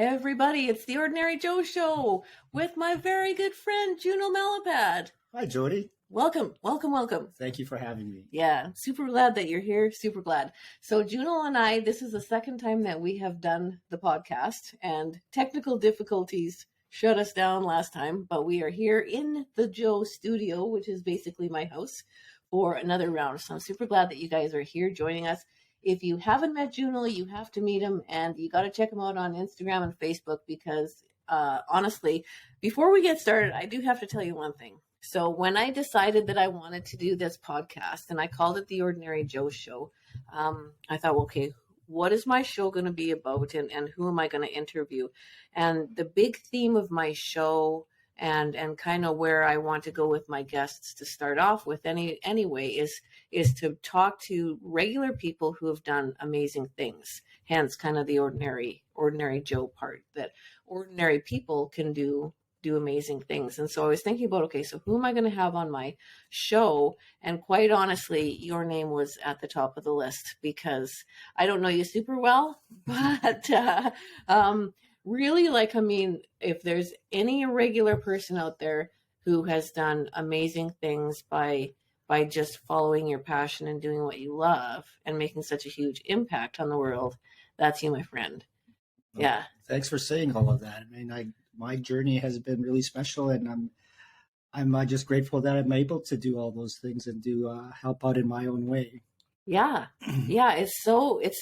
Hey everybody, it's the Ordinary Joe Show with my very good friend Junel Malapad. Hi, Jody. Welcome. Thank you for having me. Yeah, super glad that you're here. Super glad. So Junel and I, this is the second time that we have done the podcast, and technical difficulties shut us down last time, but we are here in the Joe studio, which is basically my house, for another round. So I'm super glad that you guys are here joining us. If you haven't met Junel, you have to meet him, and you got to check him out on Instagram and Facebook because, honestly, before we get started, I do have to tell you one thing. So when I decided that I wanted to do this podcast, and I called it the Ordinary Joe Show, I thought, okay, what is my show going to be about, and who am I going to interview? And the big theme of my show and kind of where I want to go with my guests to start off with anyway is to talk to regular people who have done amazing things. Hence kind of the ordinary Joe part, that ordinary people can do amazing things. And so I was thinking about, okay, so who am I going to have on my show? And quite honestly, your name was at the top of the list because I don't know you super well, but really, if there's any irregular person out there who has done amazing things by just following your passion and doing what you love and making such a huge impact on the world, that's you, my friend. Well, yeah. Thanks for saying all of that. I mean, my journey has been really special, and I'm just grateful that I'm able to do all those things and do help out in my own way. Yeah. It's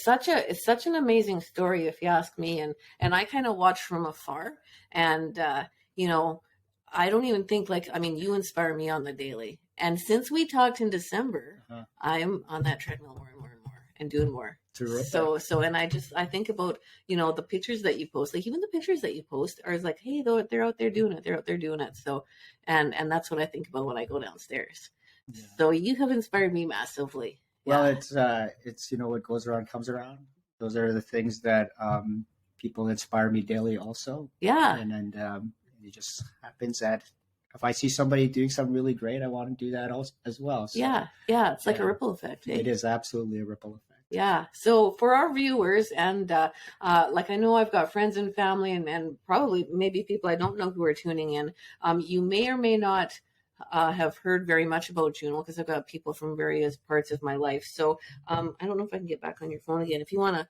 such an amazing story, if you ask me. And I kind of watch from afar, and I don't even think you inspire me on the daily. And since we talked in December, I'm on that treadmill more and more and more and doing more. Terrific. So, and I think about, the pictures that you post, like even the pictures that you post are like, hey, they're out there doing it. They're out there doing it. So, and that's what I think about when I go downstairs. Yeah. So you have inspired me massively. Well, it's what goes around comes around. Those are the things that people inspire me daily also. Yeah. And it just happens that if I see somebody doing something really great, I want to do that also, as well. So, yeah. It's like a ripple effect. Eh? It is absolutely a ripple effect. Yeah. So for our viewers, and I know I've got friends and family and probably maybe people I don't know who are tuning in, you may or may not have heard very much about Junel because I've got people from various parts of my life. So I don't know if I can get back on your phone again. If you want to,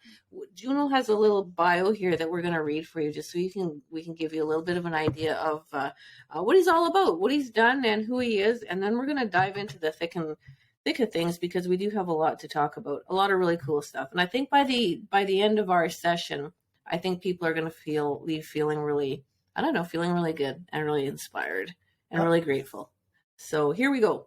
Junel has a little bio here that we're going to read for you just so we can give you a little bit of an idea of what he's all about, what he's done and who he is. And then we're going to dive into the thick of things because we do have a lot to talk about, a lot of really cool stuff. And I think by the end of our session, I think people are going to leave feeling really good and really inspired and really grateful. So here we go.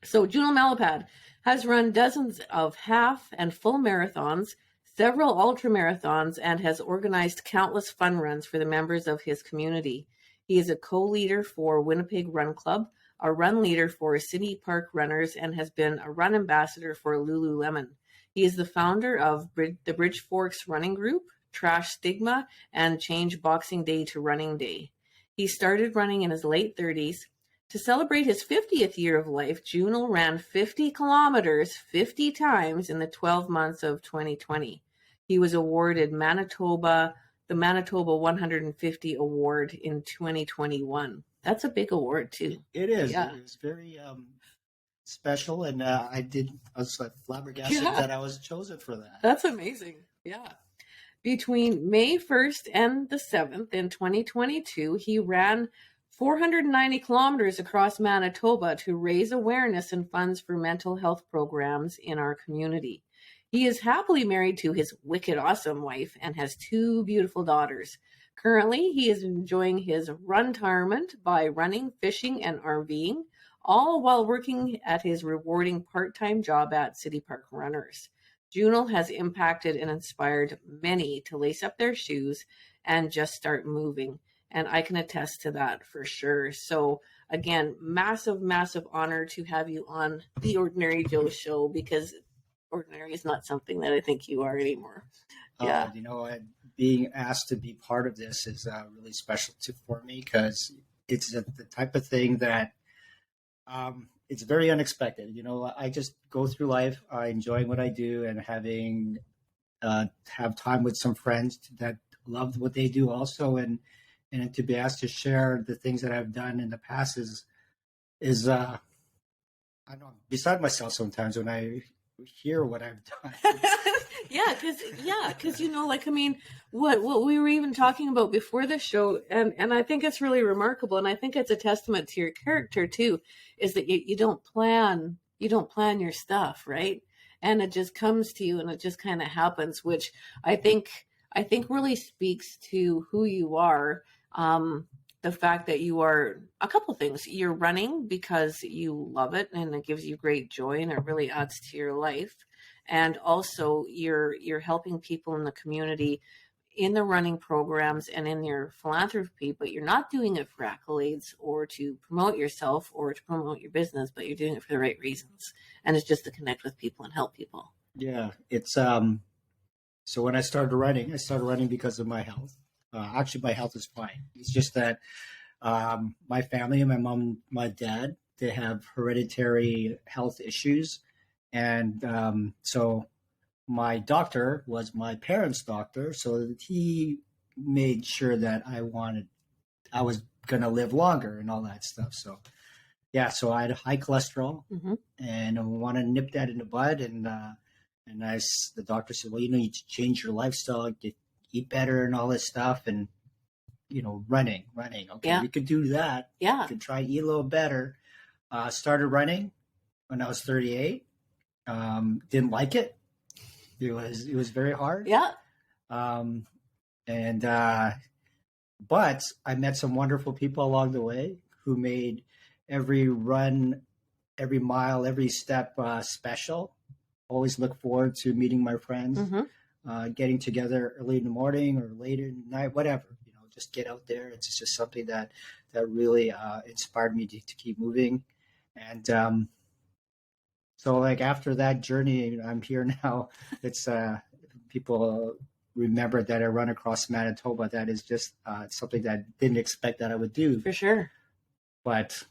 So Junel Malapad has run dozens of half and full marathons, several ultra marathons, and has organized countless fun runs for the members of his community. He is a co-leader for Winnipeg Run Club, a run leader for City Park Runners, and has been a run ambassador for Lululemon. He is the founder of the Bridge Forks Running Group, Trash Stigma, and Change Boxing Day to Running Day. He started running in his late 30s. To celebrate his 50th year of life, Junel ran 50 kilometers 50 times in the 12 months of 2020. He was awarded the Manitoba 150 Award in 2021. That's a big award, too. It is. Yeah. It was very special, and I was flabbergasted that I was chosen for that. That's amazing. Yeah. Between May 1st and the 7th in 2022, he ran 490 kilometers across Manitoba to raise awareness and funds for mental health programs in our community. He is happily married to his wicked awesome wife and has 2 beautiful daughters. Currently, he is enjoying his runtirement by running, fishing, and RVing, all while working at his rewarding part-time job at City Park Runners. Junel has impacted and inspired many to lace up their shoes and just start moving. And I can attest to that for sure. So again, massive, massive honor to have you on the Ordinary Joe Show because ordinary is not something that I think you are anymore. Yeah. Being asked to be part of this is really special for me because it's the type of thing that it's very unexpected. I just go through life enjoying what I do and having have time with some friends that love what they do also, and to be asked to share the things that I've done in the past is I don't know, beside myself sometimes when I hear what I've done. Because like, I mean, what we were even talking about before the show, and I think it's really remarkable, and I think it's a testament to your character too, is that you don't plan your stuff, right? And it just comes to you, and it just kind of happens, which I think really speaks to who you are. The fact that you are a couple things. You're running because you love it and it gives you great joy and it really adds to your life. And also you're helping people in the community in the running programs and in your philanthropy, but you're not doing it for accolades or to promote yourself or to promote your business, but you're doing it for the right reasons. And it's just to connect with people and help people. Yeah. It's, so when I started running because of my health. Actually, my health is fine. It's just that my family and my mom, my dad, they have hereditary health issues. And so my doctor was my parents' doctor. So he made sure that I was going to live longer and all that stuff. So, yeah, so I had high cholesterol and I wanted to nip that in the bud. And the doctor said, well, you need to change your lifestyle, eat better and all this stuff. And, running. Okay, we could do that. Yeah. We could try eat a little better. Started running when I was 38. Didn't like it. It was very hard. Yeah. But I met some wonderful people along the way who made every run, every mile, every step special. Always look forward to meeting my friends. Getting together early in the morning or late in the night, whatever, just get out there. It's just something that really inspired me to keep moving. And so like after that journey, I'm here now. It's people remember that I run across Manitoba. That is just something that I didn't expect that I would do. For sure. But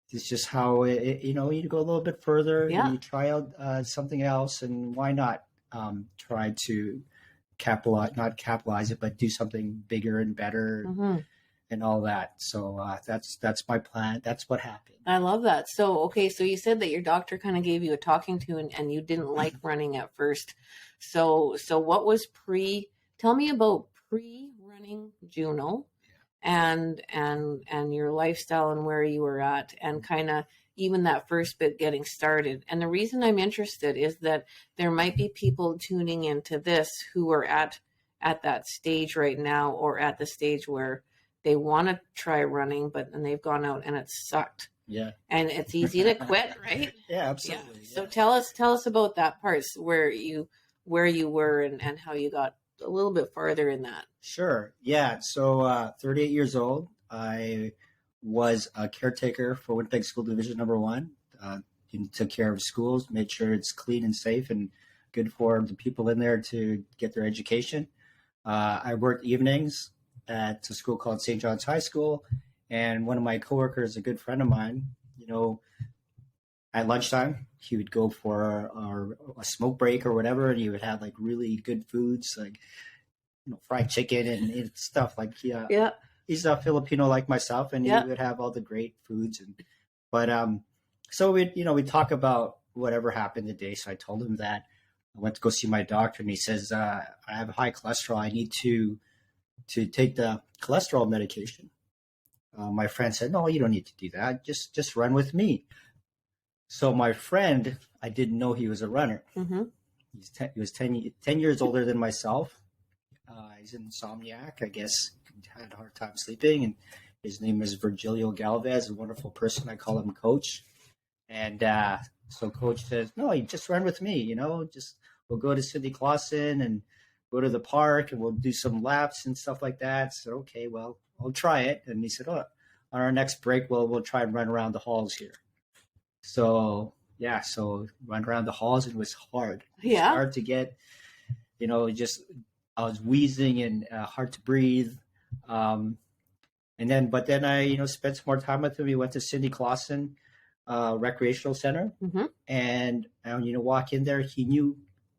it's just how you go a little bit further. Yeah. You try out something else, and why not? Try to not capitalize it, but do something bigger and better and all that. So that's my plan. That's what happened. I love that. So you said that your doctor kind of gave you a talking to and you didn't like running at first. So what was tell me about pre-running Juno and your lifestyle and where you were at and kind of even that first bit getting started. And the reason I'm interested is that there might be people tuning into this who are at that stage right now or at the stage where they want to try running, but then they've gone out and it sucked. Yeah. And it's easy to quit, right? Yeah, absolutely. Yeah. So tell us about that part where you were and how you got a little bit farther in that. Sure. Yeah. So 38 years old. I was a caretaker for Winnipeg School Division number 1. Took care of schools, made sure it's clean and safe and good for the people in there to get their education. I worked evenings at a school called St. John's High School, and one of my coworkers, a good friend of mine, at lunchtime, he would go for a smoke break or whatever, and he would have like really good foods, like fried chicken and stuff like He's a Filipino like myself, and he would have all the great foods. So we talk about whatever happened today. So I told him that I went to go see my doctor, and he says, I have high cholesterol. I need to take the cholesterol medication. My friend said, no, you don't need to do that. Just run with me. So my friend, I didn't know he was a runner. He was 10 years older than myself. He's an insomniac, I guess. He had a hard time sleeping, and his name is Virgilio Galvez, a wonderful person. I call him Coach. And so Coach says, no, you just run with me, we'll go to Sidney Clausen and go to the park, and we'll do some laps and stuff like that. So, okay, well, I'll try it. And he said, on our next break, we'll try and run around the halls here. So run around the halls, and it was hard. It was hard to get, I was wheezing and hard to breathe. But then I, spent some more time with him. We went to Sidney Clausen Recreational Center, and walk in there. He knew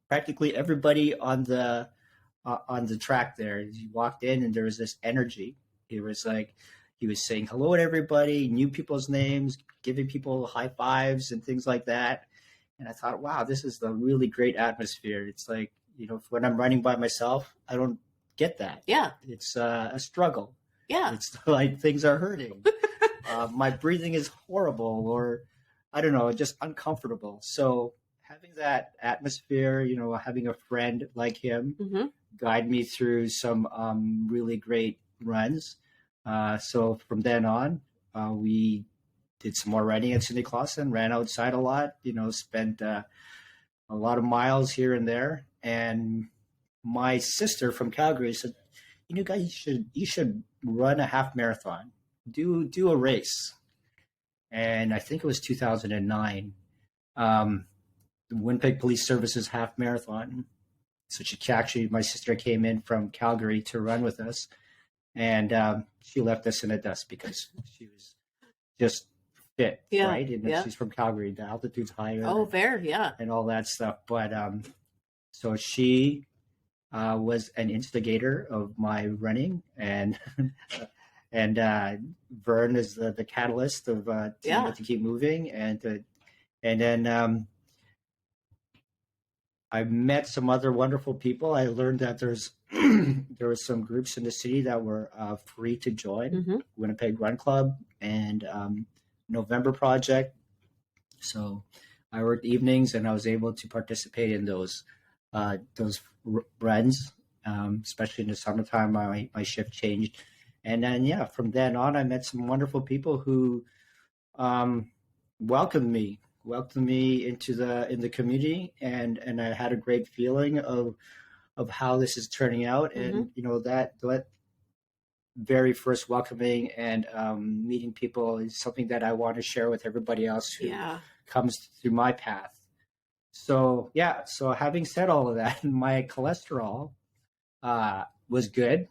practically everybody on the on the track there. He walked in and there was this energy. It was like he was saying hello to everybody, knew people's names, giving people high fives and things like that. And I thought, wow, this is a really great atmosphere. It's like, when I'm running by myself, I don't get that. Yeah. It's a struggle. Yeah. It's like things are hurting. My breathing is horrible, or I don't know, just uncomfortable. So having that atmosphere, having a friend like him guide me through some really great runs. So from then on, we did some more running at Cindy Clausen, ran outside a lot, spent a lot of miles here and there. And my sister from Calgary said, guys, you should run a half marathon, do a race. And I think it was 2009, the Winnipeg Police Services half marathon. So my sister came in from Calgary to run with us, and she left us in the dust because she was just fit, right? And she's from Calgary. The altitude's higher. Oh, fair, yeah. And all that stuff. But so she was an instigator of my running, and Vern is the catalyst of to keep moving, and then I met some other wonderful people. I learned that there were some groups in the city that were free to join, Winnipeg Run Club and November Project. So I worked evenings, and I was able to participate in those runs, especially in the summertime. My shift changed, and then from then on, I met some wonderful people who welcomed me into the community, and I had a great feeling of how this is turning out, and that very first welcoming and meeting people is something that I want to share with everybody else who comes through my path. So having said all of that, my cholesterol was good.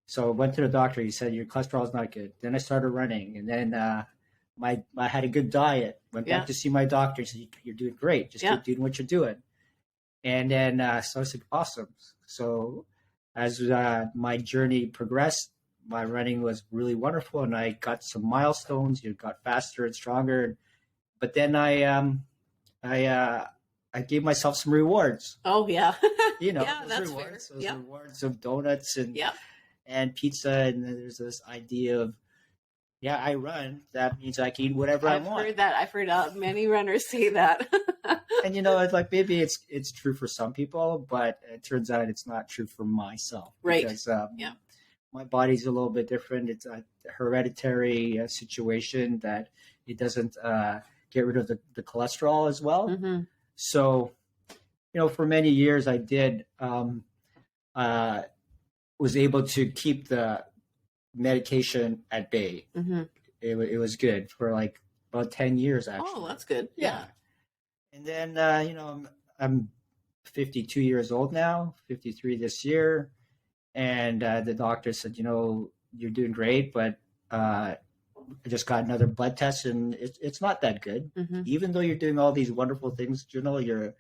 So I went to the doctor. He said, your cholesterol is not good. Then I started running, and then I had a good diet. Went back to see my doctor. He said, you're doing great. Just keep doing what you're doing. And then so I said, awesome. So as my journey progressed, my running was really wonderful, and I got some milestones. You got faster and stronger. But then I gave myself some rewards. Oh yeah, that's rewards, fair. Those rewards of donuts and pizza, and then there's this idea of I run. That means I can eat whatever I want. I've heard many runners say that. And it's like maybe it's true for some people, but it turns out it's not true for myself. Right. Because my body's a little bit different. It's a hereditary situation that it doesn't get rid of the cholesterol as well. Mm-hmm. So, for many years I did was able to keep the medication at bay. Mm-hmm. It was good for like about 10 years, actually. Oh, that's good. Yeah. And then, I'm 52 years old now, 53 this year. And the doctor said, you're doing great, but I just got another blood test, and it's not that good. Mm-hmm. Even though you're doing all these wonderful things, Junel, you're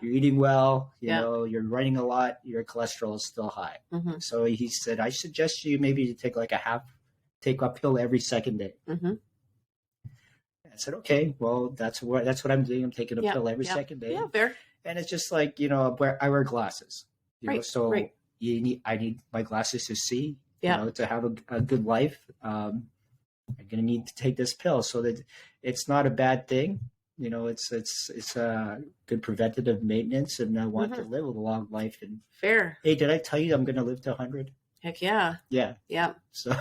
eating well, you know, you're running a lot, your cholesterol is still high. Mm-hmm. So he said, I suggest you maybe to take take a pill every second day. Mm-hmm. I said, okay, well, that's what I'm doing. I'm taking a pill every second day. Yeah, fair. And it's just like, I wear glasses, so I need my glasses to see, to have a good life. I'm going to need to take this pill, so that it's not a bad thing. It's a good preventative maintenance, and I want to live a long life. And fair. Hey, did I tell you I'm going to live to 100? Heck yeah. Yeah. Yeah. So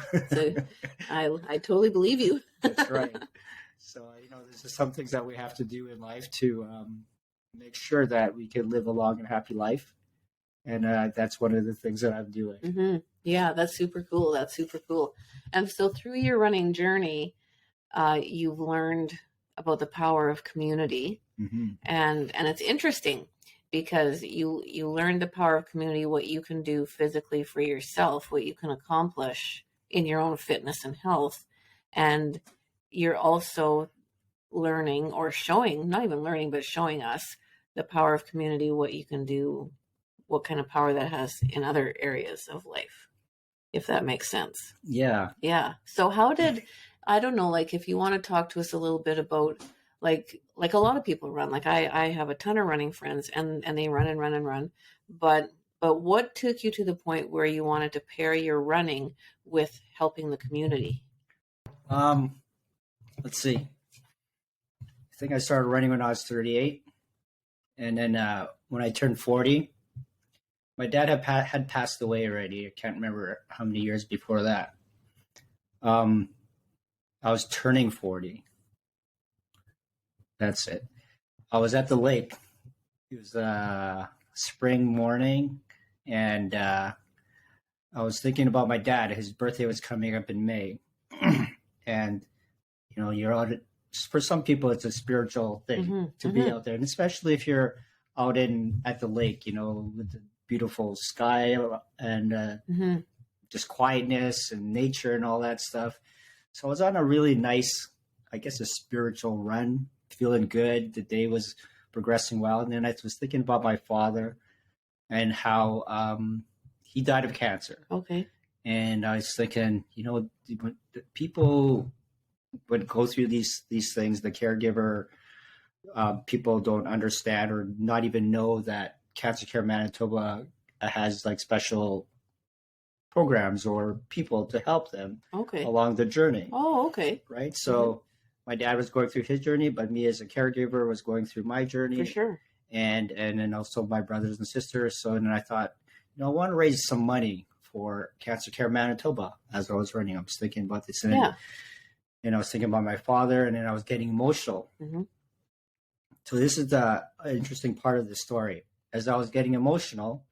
I totally believe you. That's right. So, there's just some things that we have to do in life to make sure that we can live a long and happy life. And that's one of the things that I'm doing. Mm-hmm. Yeah, that's super cool. And so through your running journey, you've learned about the power of community. Mm-hmm. And it's interesting because you learn the power of community, what you can do physically for yourself, what you can accomplish in your own fitness and health. And you're also learning or showing, not even learning, but showing us the power of community, what you can do what kind of power that has in other areas of life, if that makes sense. Yeah. Yeah. So how did, I don't know, like if you want to talk to us a little bit about like a lot of people run, like I have a ton of running friends and they run and run and run, but what took you to the point where you wanted to pair your running with helping the community? Let's see. I think I started running when I was 38. And then when I turned 40, my dad had passed away already. I can't remember how many years before that. I was turning 40. That's it. I was at the lake. It was a spring morning, and I was thinking about my dad. His birthday was coming up in May. And, you're out. For some people, it's a spiritual thing to be out there. And especially if you're out at the lake, with the beautiful sky and just quietness and nature and all that stuff. So I was on a really nice, I guess, a spiritual run, feeling good. The day was progressing well. And then I was thinking about my father and how he died of cancer. Okay. And I was thinking, people would go through these things, the caregiver, people don't understand or not even know that Cancer Care Manitoba has like special programs or people to help them along the journey. Oh, okay. Right. So my dad was going through his journey, but me as a caregiver was going through my journey. For sure. And then also my brothers and sisters. So then I thought, I want to raise some money for Cancer Care Manitoba as I was running. I was thinking about this. And I was thinking about my father, and then I was getting emotional. So this is the interesting part of the story. As I was getting emotional,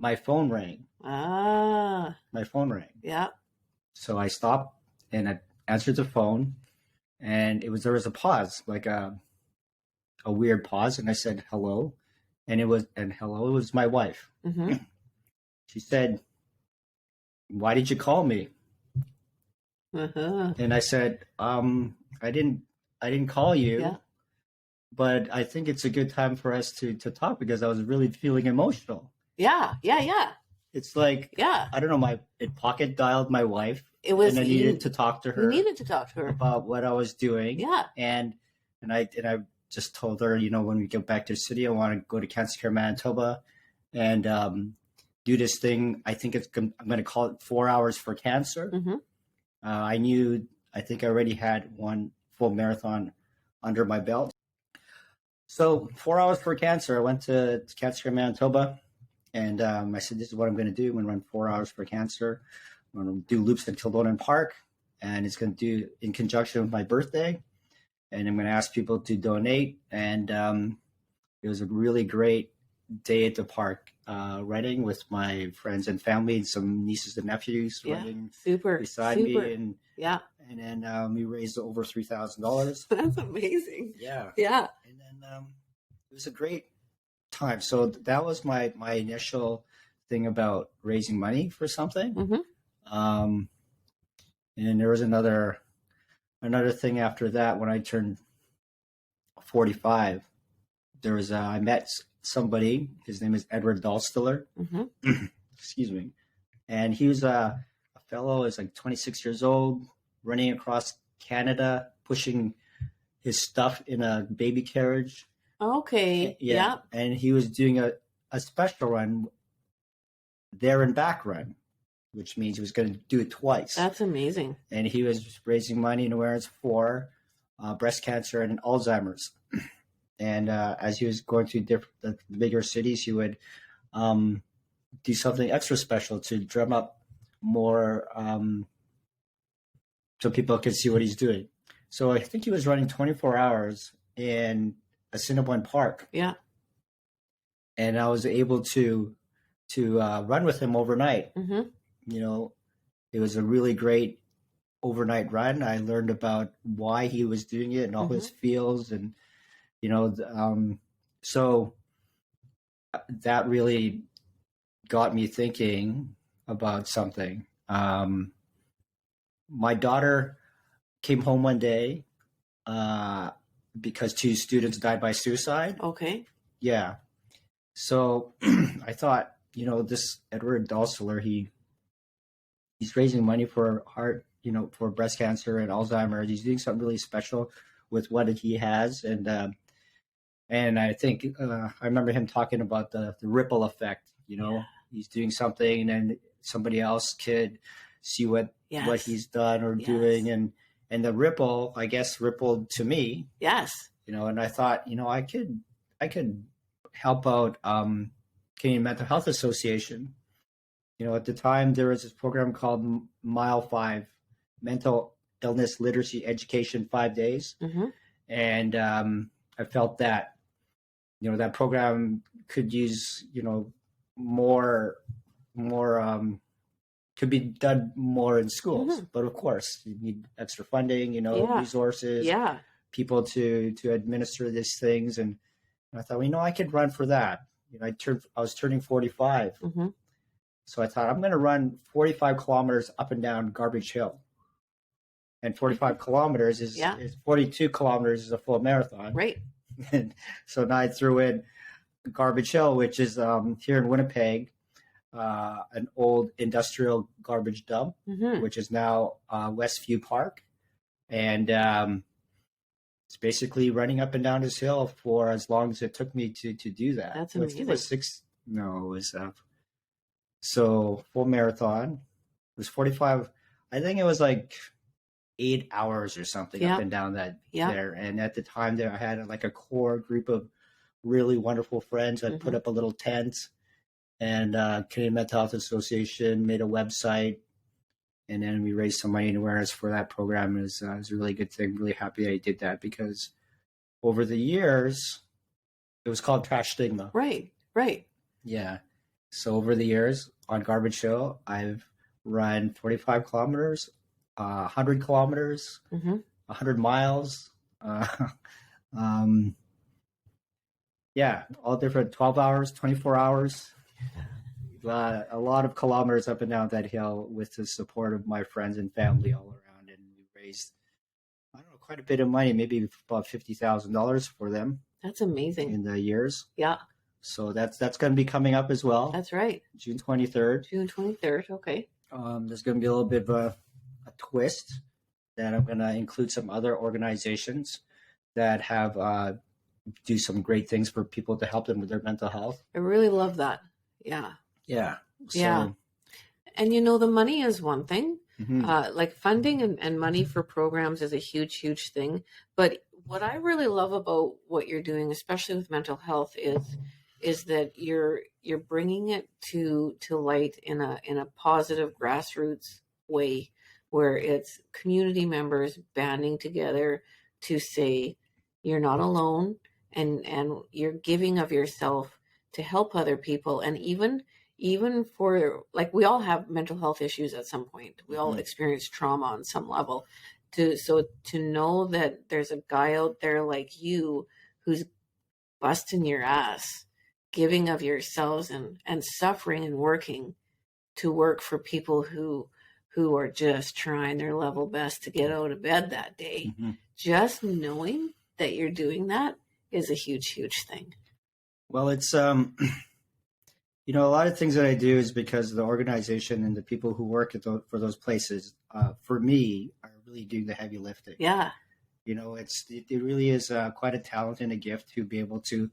my phone rang. My phone rang. Yeah. So I stopped and I answered the phone, and there was a pause, like a weird pause, and I said hello, and it was my wife. She said, "Why did you call me?" And I said, I didn't call you, but I think it's a good time for us to talk because I was really feeling emotional. Yeah. It's like, I don't know, it pocket dialed my wife. And I needed to talk to her. You needed to talk to her about what I was doing. Yeah. And I just told her, when we get back to the city, I want to go to Cancer Care Manitoba and do this thing. I think I'm going to call it 4 hours for cancer. I think I already had one full marathon under my belt. So 4 hours for cancer, I went to Cancer Care Manitoba, and I said, this is what I'm going to do. I'm going to run 4 hours for cancer. I'm going to do loops in Kildonan Park, and it's going to do in conjunction with my birthday. And I'm going to ask people to donate. And it was a really great day at the park, running with my friends and family and some nieces and nephews running beside me. And then we raised over $3,000. That's amazing. Yeah. And then it was a great time. So that was my initial thing about raising money for something. And there was another thing after that. When I turned 45, I met somebody. His name is Edward Dahlstiller. Excuse me. And he was a fellow, is like 26 years old, running across Canada, pushing his stuff in a baby carriage. Okay. Yeah. And he was doing a special run, there and back run, which means he was going to do it twice. That's amazing. And he was raising money and awareness for breast cancer and Alzheimer's. And as he was going through the bigger cities, he would do something extra special to drum up more so people could see what he's doing. So I think he was running 24 hours in Assiniboine Park. Yeah. And I was able to run with him overnight. It was a really great overnight run. I learned about why he was doing it and all his feels, and so that really got me thinking about something. My daughter came home one day because 2 students died by suicide. Okay. Yeah. So I thought, this Edward Dalsler, he's raising money for heart, for breast cancer and Alzheimer's. He's doing something really special with what he has, and I think I remember him talking about the ripple effect. He's doing something, and somebody else could see what he's done or doing, and the ripple, I guess, rippled to me. Yes. And I thought, I could help out Canadian Mental Health Association. At the time there was this program called Mile 5, Mental Illness Literacy Education 5 days. Mm-hmm. And I felt that, that program could use, more could be done more in schools. Mm-hmm. But of course, you need extra funding, resources, people to administer these things. And I thought, I could run for that. I was turning 45. Mm-hmm. So I thought, I'm going to run 45 kilometers up and down Garbage Hill. And 45 kilometers is 42 kilometers is a full marathon. Right. And so now I threw in Garbage Hill, which is here in Winnipeg, an old industrial garbage dump, Mm-hmm. which is now Westview Park. And it's basically running up and down this hill for as long as it took me to do that. That's I think amazing. it was so full marathon. It was 45. I think it was like 8 hours or something up and down there. And at the time there, I had like a core group of really wonderful friends that put up a little tent, and Canadian Mental Health Association made a website, and then we raised some money and awareness for that program. It was a really good thing. Really happy that I did that, because over the years, it was called Trash Stigma. Right. Yeah. So over the years on Garbage Hill, I've run 45 kilometers, 100 kilometers, 100 miles. All different 12 hours, 24 hours. A lot of kilometers up and down that hill with the support of my friends and family all around. And we raised, quite a bit of money, maybe about $50,000 for them. That's amazing. In the years. Yeah. So that's going to be coming up as well. That's right. June 23rd. June 23rd. Okay. There's going to be a little bit of a twist that I'm going to include some other organizations that have do some great things for people to help them with their mental health. I really love that. Yeah. Yeah. Yeah. And the money is one thing. Mm-hmm. Like funding and money for programs is a huge, huge thing. But what I really love about what you're doing, especially with mental health, is that you're bringing it to light in a positive grassroots way, where it's community members banding together to say you're not alone, and you're giving of yourself to help other people. And even for, like, we all have mental health issues at some point. We all experience trauma on some level. To know that there's a guy out there like you who's busting your ass, giving of yourselves and suffering and working to work for people who are just trying their level best to get out of bed that day. Just knowing that you're doing that is a huge, huge thing. Well, it's a lot of things that I do is because the organization and the people who work for those places, for me, are really doing the heavy lifting. Yeah. It really is quite a talent and a gift to be able to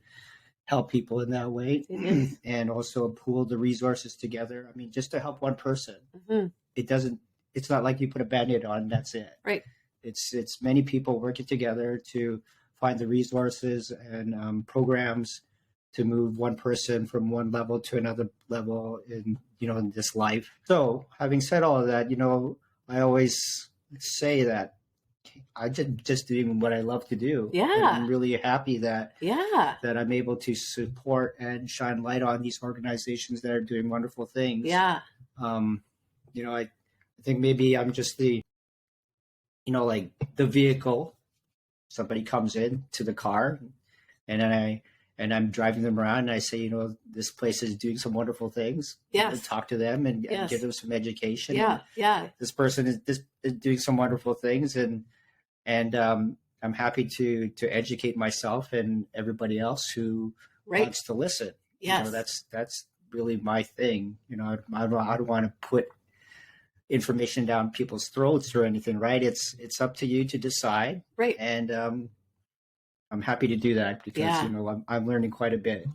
help people in that way. It is. And also pool the resources together. I mean, just to help one person, it's not like you put a Band-Aid on and that's it. Right. It's many people working together to find the resources and programs to move one person from one level to another level in this life. So having said all of that, I always say that I just doing what I love to do. Yeah. And I'm really happy that that I'm able to support and shine light on these organizations that are doing wonderful things. Yeah. I think maybe I'm just the vehicle. Somebody comes in to the car, and I'm driving them around, and I say, this place is doing some wonderful things. Yes. Talk to them and give them some education. Yeah. This person is doing some wonderful things, and I'm happy to educate myself and everybody else who wants to listen. Yes. That's really my thing. You know, I don't want to put information down people's throats or anything, right? It's up to you to decide. Right. And I'm happy to do that because, Yeah. you know, I'm learning quite a bit.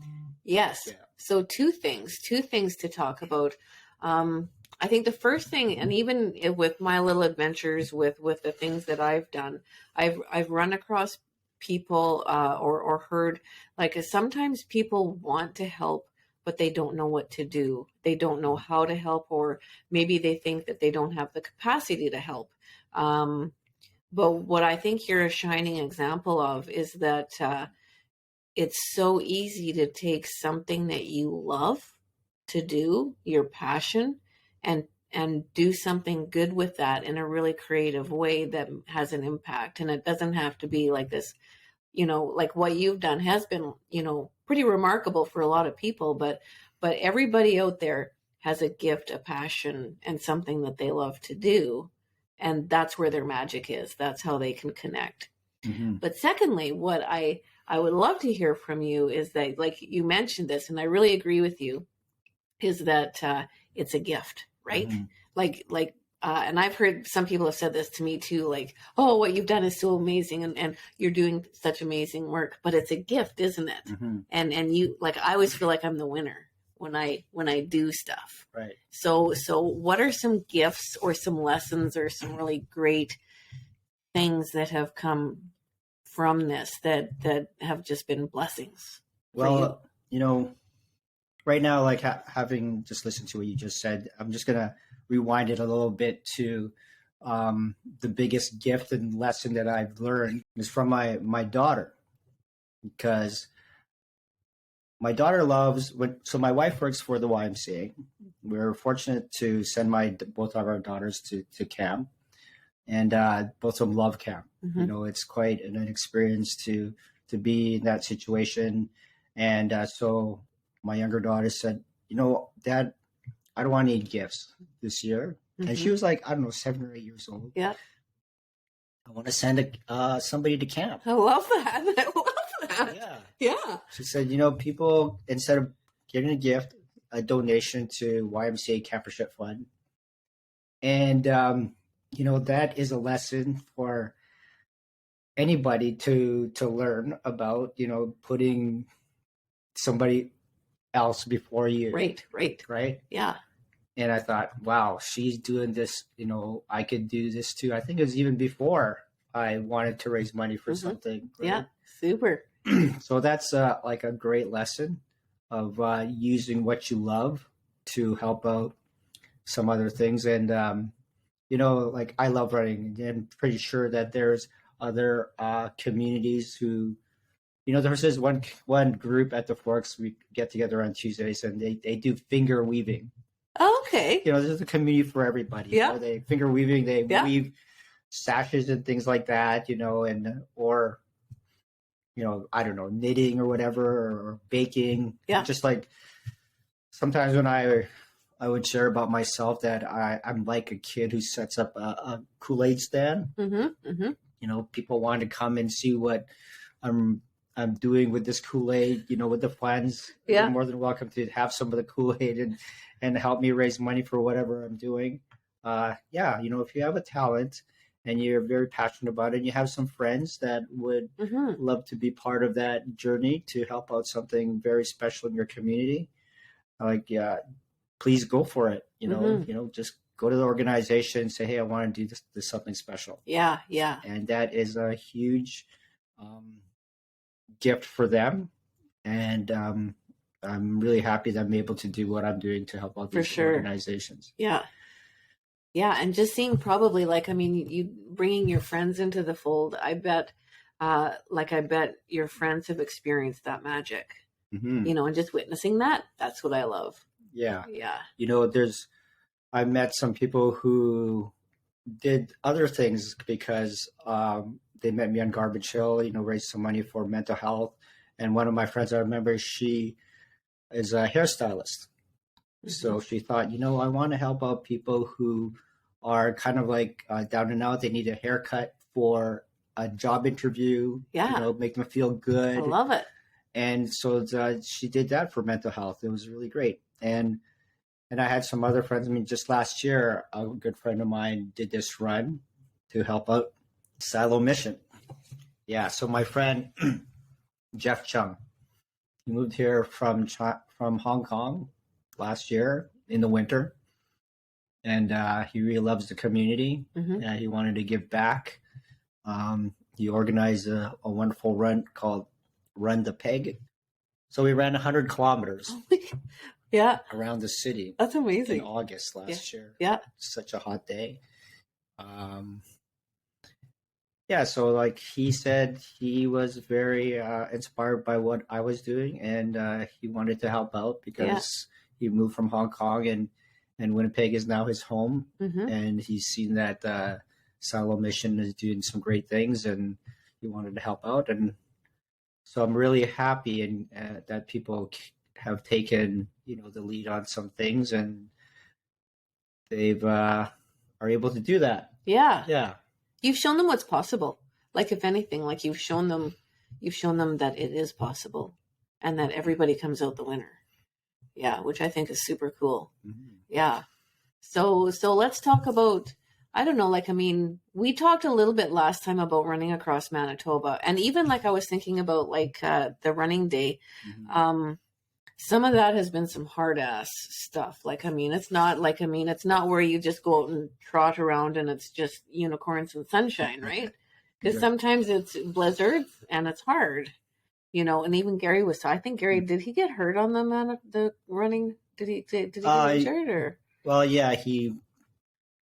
Yes. Yeah. So two things to talk about. I think the first thing, and even with my little adventures with the things that I've done, I've run across people or heard, like, sometimes people want to help, but they don't know what to do. They don't know how to help, or maybe they think that they don't have the capacity to help. But what I think you're a shining example of is that it's so easy to take something that you love to do, your passion, and do something good with that in a really creative way that has an impact. And it doesn't have to be like this, you know, like what you've done has been, you know, pretty remarkable for a lot of people, but everybody out there has a gift, a passion, and something that they love to do. And that's where their magic is. That's how they can connect. Mm-hmm. But secondly, what I would love to hear from you is that, like you mentioned this, and I really agree with you, is that it's a gift, right? Mm-hmm. And I've heard some people have said this to me too, like, oh, what you've done is so amazing, and you're doing such amazing work, but it's a gift, isn't it? Mm-hmm. And you, like, I always feel like I'm the winner when I do stuff. Right. So what are some gifts or some lessons or some really great things that have come from this that have just been blessings? Well, you know, right now, like having just listened to what you just said, I'm just gonna rewind it a little bit to the biggest gift and lesson that I've learned is from my daughter, because my daughter loves so my wife works for the YMCA. We're fortunate to send both of our daughters to camp, and both of them love camp. Mm-hmm. You know, it's quite an experience to be in that situation. And so my younger daughter said, you know, Dad, I don't want any gifts this year. Mm-hmm. And she was like, I don't know, 7 or 8 years old. Yeah. I want to send somebody to camp. I love that. I love that. Yeah. Yeah. She said, you know, people, instead of getting a gift, a donation to YMCA Campership Fund. And, you know, that is a lesson for anybody to learn about, you know, putting somebody else before you. Right. Yeah. And I thought, wow, she's doing this, you know, I could do this too. I think it was even before I wanted to raise money for Mm-hmm. something. Right? Yeah. Super. So that's like a great lesson of using what you love to help out some other things. And, you know, like I love running, and I'm pretty sure that there's other communities who, you know, there's this one group at the Forks. We get together on Tuesdays, and they do finger weaving. Oh, okay. You know, there's a community for everybody. Yeah. You know, they finger weaving, they Yeah. weave sashes and things like that, you know, or, you know, I don't know, knitting or whatever, or baking. Yeah. Just like sometimes when I would share about myself that I'm like a kid who sets up a Kool-Aid stand. Mm-hmm. Mm-hmm. You know, people want to come and see what I'm doing with this Kool-Aid, you know, with the funds. Yeah. You're more than welcome to have some of the Kool-Aid and help me raise money for whatever I'm doing. Yeah, you know, if you have a talent and you're very passionate about it, and you have some friends that would Mm-hmm. love to be part of that journey to help out something very special in your community, like, yeah, please go for it. You know, Mm-hmm. you know, just go to the organization and say, hey, I want to do this something special. Yeah. Yeah. And that is a huge gift for them. And I'm really happy that I'm able to do what I'm doing to help out these organizations. Yeah. Yeah. And just seeing probably, like, I mean, you bringing your friends into the fold, I bet your friends have experienced that magic, Mm-hmm. you know, and just witnessing that, that's what I love. Yeah. Yeah. You know, I met some people who did other things because they met me on Garbage Hill, you know, raised some money for mental health. And one of my friends, I remember, she is a hairstylist. Mm-hmm. So she thought, you know, I want to help out people who are kind of like down and out. They need a haircut for a job interview. Yeah. You know, make them feel good. I love it. And so she did that for mental health. It was really great. and I had some other friends. I mean, just last year, a good friend of mine did this run to help out Silo Mission. Yeah, so my friend Jeff Chung, he moved here from Hong Kong last year in the winter, and he really loves the community. Mm-hmm. He wanted to give back. He organized a wonderful run called Run the Peg. So we ran 100 kilometers Yeah. around the city. That's amazing. In August last year. Yeah. Such a hot day. Yeah, so like he said, he was very inspired by what I was doing, and he wanted to help out because he moved from Hong Kong, and Winnipeg is now his home, Mm-hmm. and he's seen that Silo Mission is doing some great things, and he wanted to help out, and so I'm really happy that people have taken the lead on some things, and they've are able to do that. Yeah. Yeah. You've shown them what's possible. Like, if anything, like you've shown them that it is possible and that everybody comes out the winner. Yeah. Which I think is super cool. Mm-hmm. Yeah. So let's talk about, I don't know, like, I mean, we talked a little bit last time about running across Manitoba, and even like I was thinking about like the running day. Mm-hmm. Some of that has been some hard ass stuff. Like, I mean, it's not where you just go out and trot around and it's just unicorns and sunshine, right? Because sometimes it's blizzards and it's hard, and even Gary I think Gary, did he get hurt on the running? Did he get injured or? Well, yeah, he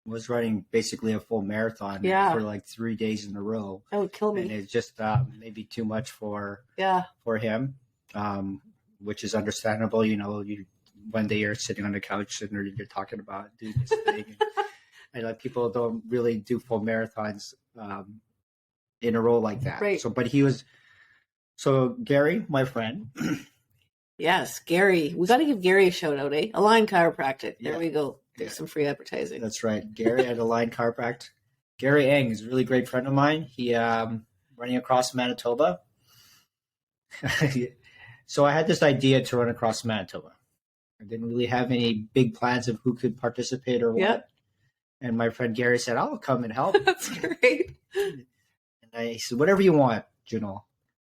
was running basically a full marathon for like 3 days in a row. That would kill me. And it's just maybe too much for him. Which is understandable. One day you're sitting on the couch and you're talking about doing this thing, and like people don't really do full marathons in a row like that. Right. So Gary, my friend. Yes, Gary. We got to give Gary a shout out, eh? Align Chiropractic. There we go. There's some free advertising. That's right. Gary at Align Chiropractic. Gary Eng is a really great friend of mine. He running across Manitoba. So I had this idea to run across Manitoba. I didn't really have any big plans of who could participate or what. Yep. And my friend Gary said, I'll come and help. That's great. And I said, whatever you want, Junel.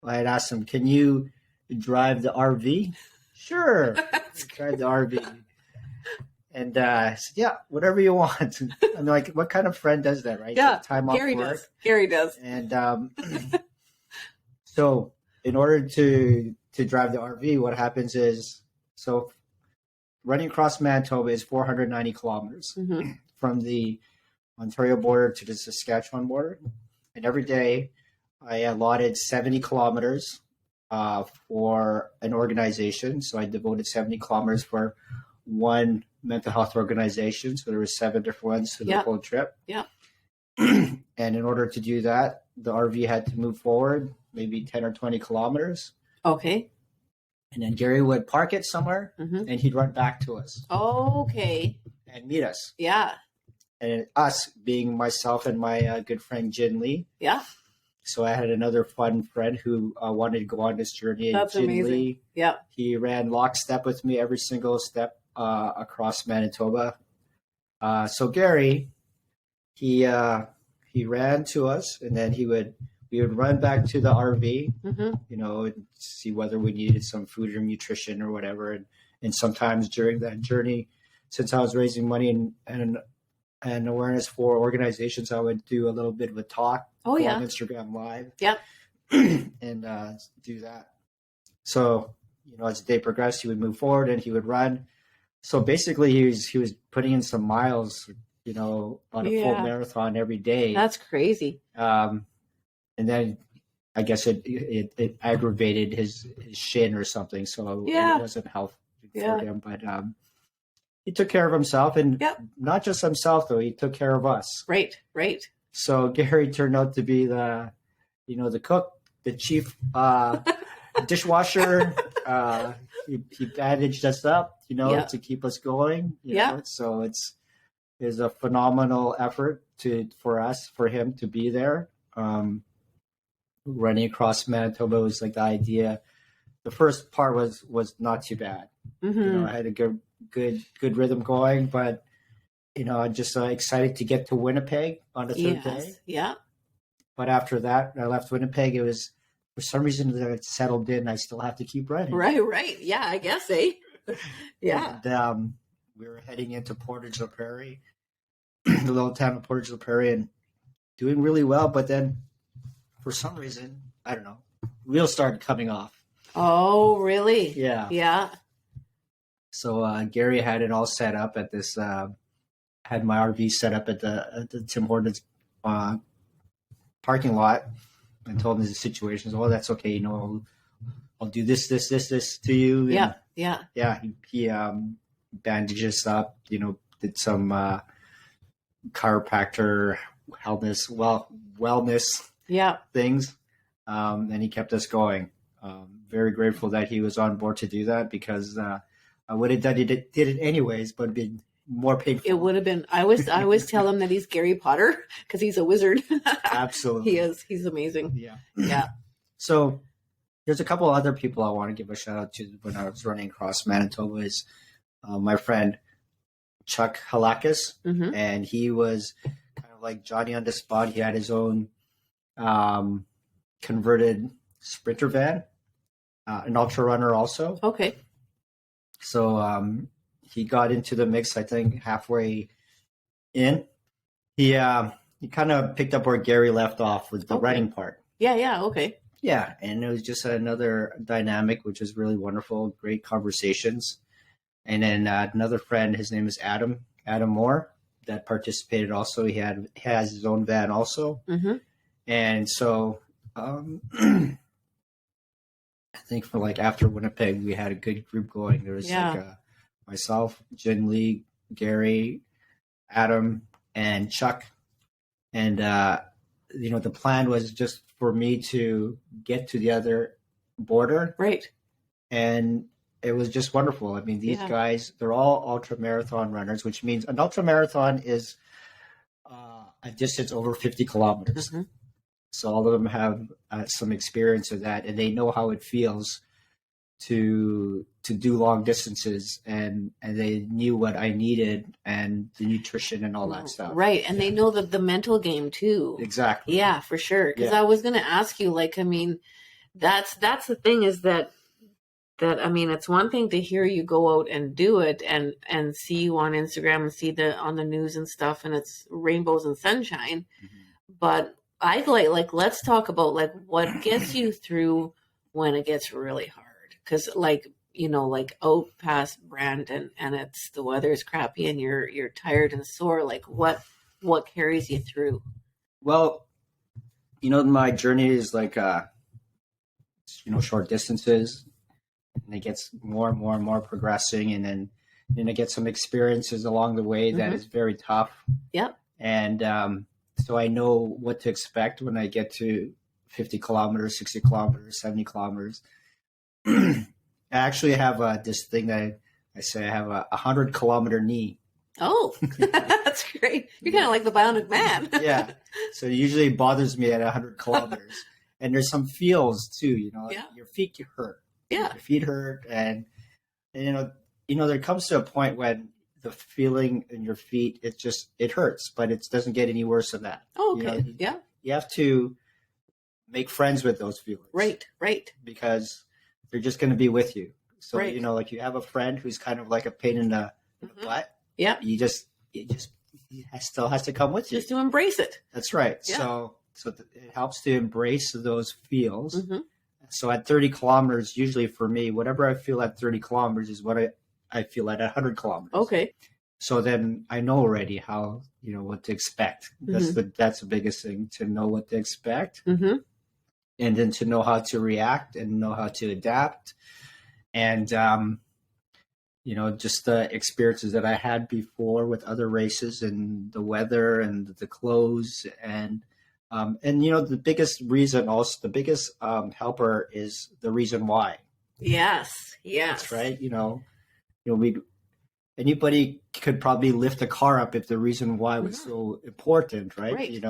I had asked him, can you drive the RV? Sure. Drive the RV. And I said, yeah, whatever you want. I'm like, what kind of friend does that, right? Yeah, time Gary off work. does. Gary does. And so in order to drive the RV, what happens is, so running across Manitoba is 490 kilometers from the Ontario border to the Saskatchewan border. And every day I allotted 70 kilometers for an organization. So I devoted 70 kilometers for one mental health organization. So there were 7 different ones to the whole trip. Yeah. And in order to do that, the RV had to move forward maybe 10 or 20 kilometers. Okay. And then Gary would park it somewhere and he'd run back to us. Okay. And meet us. Yeah. And us being myself and my good friend Jin Lee. Yeah. So I had another fun friend who wanted to go on this journey. That's Jin amazing. Lee, yeah. He ran lockstep with me every single step across Manitoba. So Gary, he ran to us, and then we would run back to the RV, and see whether we needed some food or nutrition or whatever. And sometimes during that journey, since I was raising money and awareness for organizations, I would do a little bit of a talk on Instagram Live. Yep. And do that. So, as the day progressed, he would move forward and he would run. So basically he was putting in some miles, on a full marathon every day. That's crazy. And then I guess it aggravated his shin or something. So it wasn't healthy for him, but he took care of himself, and not just himself though, he took care of us. Right. So Gary turned out to be the cook, the chief dishwasher. He bandaged us up, to keep us going. So it's a phenomenal effort for him to be there. Running across Manitoba was like the idea. The first part was not too bad. I had a good rhythm going. But I'm just excited to get to Winnipeg on the third day. Yeah. But after that, I left Winnipeg. It was for some reason that it settled in. I still have to keep running. Right. Yeah, I guess, eh? Yeah. And, we were heading into Portage la Prairie, the little town of Portage la Prairie, and doing really well. But then, for some reason, I don't know, wheels started coming off. Oh, really? Yeah. Yeah. So Gary had it all set up at this. Had my RV set up at the Tim Hortons parking lot, and told him the situation. So, that's okay. I'll do this to you. And yeah. He bandages up. Did some chiropractor wellness things, and he kept us going. Very grateful that he was on board to do that, because I would have did it anyways, but it'd been more painful. It would have been. I always tell him that he's Gary Potter because he's a wizard. Absolutely, he is. He's amazing. Yeah. So there's a couple other people I want to give a shout out to when I was running across Manitoba. Is my friend Chuck Halakis, and he was kind of like Johnny on the spot. He had his own converted Sprinter van, an ultra runner also. Okay. So he got into the mix, I think, halfway in. He kind of picked up where Gary left off with the running part. Yeah. Okay. Yeah, and it was just another dynamic, which was really wonderful. Great conversations. And then another friend, his name is Adam Moore, that participated also. He has his own van also. And so I think for after Winnipeg, we had a good group going. There was myself, Jin Lee, Gary, Adam, and Chuck. And, the plan was just for me to get to the other border. Right. And it was just wonderful. I mean, these guys, they're all ultra marathon runners, which means an ultra marathon is a distance over 50 kilometers. So all of them have some experience of that, and they know how it feels to do long distances, and they knew what I needed and the nutrition and all that stuff. Right. And they know the mental game too. Exactly. Yeah, for sure. Because I was going to ask you, that's the thing is that it's one thing to hear you go out and do it and see you on Instagram and see on the news and stuff, and it's rainbows and sunshine. But I'd let's talk about what gets you through when it gets really hard. Because out past Brandon and it's the weather's crappy and you're tired and sore, what carries you through? Well, my journey is short distances, and it gets more and more and more progressing, and then I get some experiences along the way that is very tough. Yep. And so I know what to expect when I get to 50 kilometers, 60 kilometers, 70 kilometers. I actually have this thing that I say I have a 100-kilometer knee. Oh, that's great. You're kind of like the Bionic Man. Yeah. So it usually bothers me at 100 kilometers. And there's some feels too, your feet hurt. Yeah. Your feet hurt. And there comes to a point when the feeling in your feet, it hurts, but it doesn't get any worse than that. Oh, okay. You have to make friends with those feelings. Right. Because they're just going to be with you. So, right. You have a friend who's kind of like a pain in the butt. Yeah. He still has to come with you. Just to embrace it. That's right. Yeah. So it helps to embrace those feels. So at 30 kilometers, usually for me, whatever I feel at 30 kilometers is what I feel at 100 kilometers. Okay. So then I know already how, what to expect. That's the biggest thing, to know what to expect. And then to know how to react and know how to adapt. And, just the experiences that I had before with other races and the weather and the clothes and the biggest reason also, the biggest helper is the reason why. Yes. That's right. Anybody could probably lift a car up if the reason why was so important, right?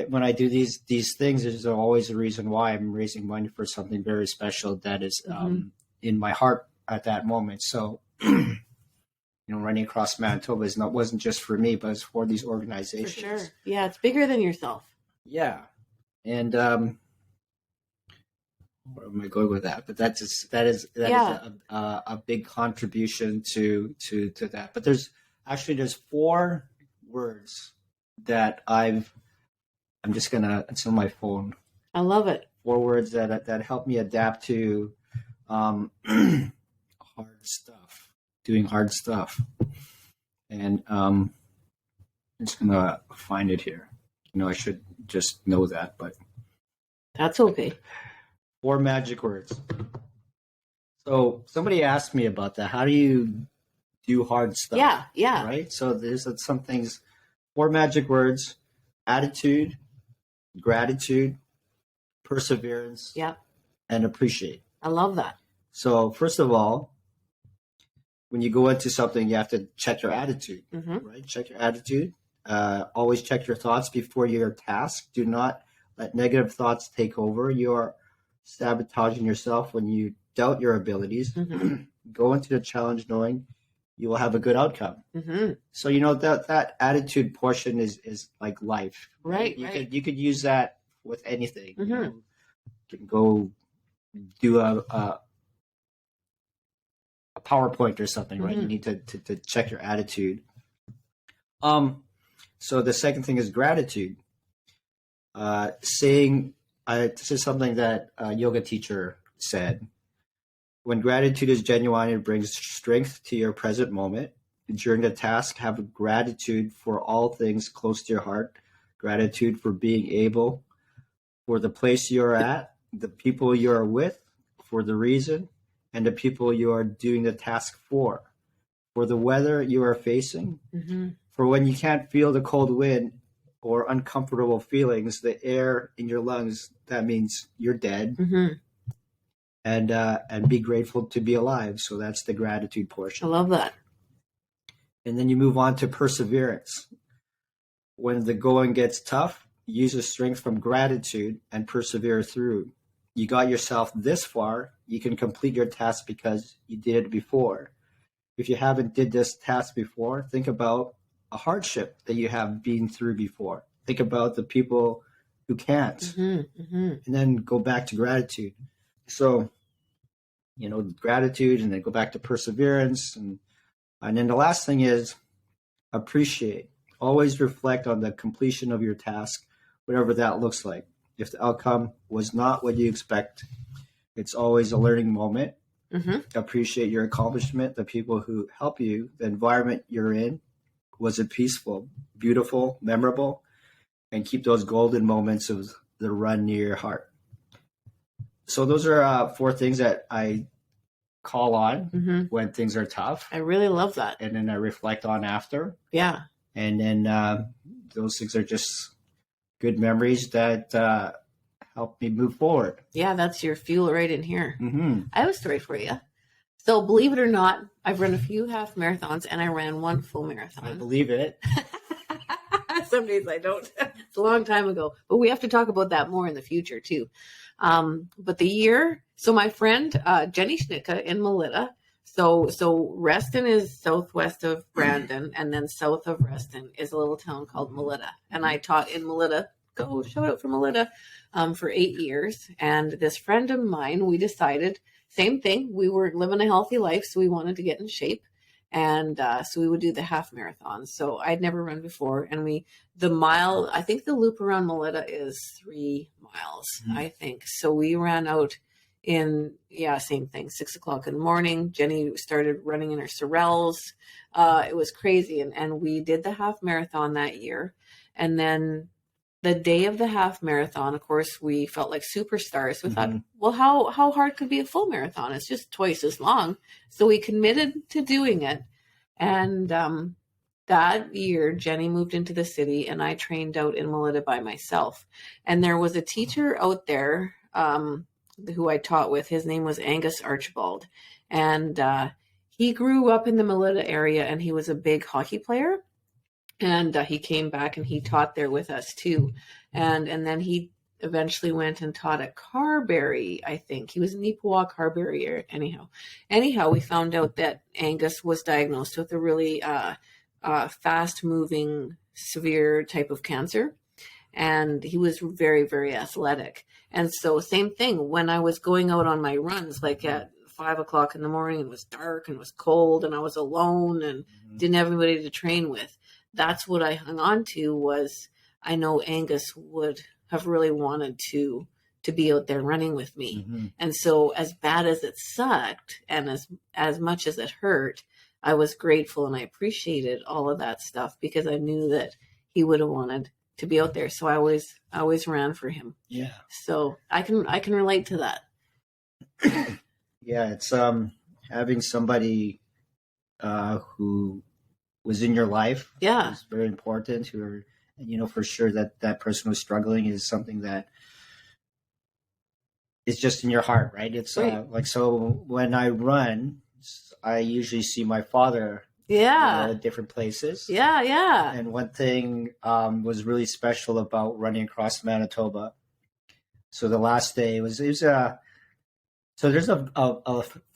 When I do these things, there's always a reason why. I'm raising money for something very special that is in my heart at that moment. So running across Manitoba wasn't just for me, but it's for these For organizations. sure. Yeah, it's bigger than yourself. Yeah, and where am I going with that? But that is a big contribution to that. But there's 4 words that I'm just gonna. It's on my phone. I love it. 4 words that help me adapt to hard stuff, doing hard stuff, and I'm just gonna find it here. I should just know that, but That's okay. 4 magic words. So somebody asked me about that. How do you do hard stuff? Yeah. Right. So there's some things. 4 magic words: attitude, gratitude, perseverance, and appreciate. I love that. So first of all, when you go into something, you have to check your attitude, right? Check your attitude. Always check your thoughts before your task. Do not let negative thoughts take over. You're sabotaging yourself when you doubt your abilities. Go into the challenge knowing you will have a good outcome. So that attitude portion is like life, right? You could use that with anything. You can go do a PowerPoint or something, right? You need to check your attitude. So the second thing is gratitude. This is something that a yoga teacher said. When gratitude is genuine, it brings strength to your present moment. During the task, have gratitude for all things close to your heart. Gratitude for being able, for the place you're at, the people you're with, for the reason, and the people you are doing the task for the weather you are facing, for when you can't feel the cold wind or uncomfortable feelings, the air in your lungs, that means you're dead. And be grateful to be alive. So that's the gratitude portion. I love that. And then you move on to perseverance. When the going gets tough, use the strength from gratitude and persevere through. You got yourself this far, you can complete your task because you did it before. If you haven't did this task before, think about a hardship that you have been through before. Think about the people who can't. And then go back to gratitude. So, gratitude, and then go back to perseverance. And then the last thing is appreciate. Always reflect on the completion of your task, whatever that looks like. If the outcome was not what you expect, it's always a learning moment. Appreciate your accomplishment, the people who help you, the environment you're in. Was it peaceful, beautiful, memorable? And keep those golden moments of the run near your heart. So those are 4 things that I call on when things are tough. I really love that. And then I reflect on after. Yeah. And then those things are just good memories that help me move forward. Yeah, that's your fuel right in here. I have a story for you. So believe it or not, I've run a few half marathons and I ran 1 full marathon. I believe it. Some days I don't. It's a long time ago, but we have to talk about that more in the future too. But the year, so my friend Jenny Schnicka in Melita. So Reston is southwest of Brandon, and then south of Reston is a little town called Melita. And I taught in Melita. Go shout out for Melita for 8 years. And this friend of mine, we decided same thing. We were living a healthy life, so we wanted to get in shape. And so we would do the half marathon. So I'd never run before. And I think the loop around Melita is 3 miles, I think. So we ran out same thing, 6:00 in the morning. Jenny started running in her Sorels. It was crazy. And we did the half marathon that year. And then the day of the half marathon, of course, we felt like superstars. We thought, well, how hard could be a full marathon? It's just twice as long. So we committed to doing it. And that year, Jenny moved into the city and I trained out in Melita by myself. And there was a teacher out there who I taught with. His name was Angus Archibald. And he grew up in the Melita area and he was a big hockey player. And he came back and he taught there with us too. And then he eventually went and taught at Carberry, I think. He was in Neepawa, Carberry, or anyhow, we found out that Angus was diagnosed with a really fast-moving, severe type of cancer, and he was very, very athletic. And so, same thing, when I was going out on my runs, like at 5 o'clock in the morning, and it was dark and it was cold, and I was alone and didn't have anybody to train with, that's what I hung on to. Was I know Angus would have really wanted to be out there running with me. And so, as bad as it sucked and as much as it hurt, I was grateful and I appreciated all of that stuff, because I knew that he would have wanted to be out there. So I always ran for him. Yeah. So I can relate to that. Yeah, it's having somebody who was in your life. Yeah, is very important. Who are, you know, for sure that person who's struggling is something that is just in your heart, right? It's right. Like, so when I run, I usually see my father. Yeah. Different places. Yeah, yeah. And one thing was really special about running across Manitoba. So the last day so there's a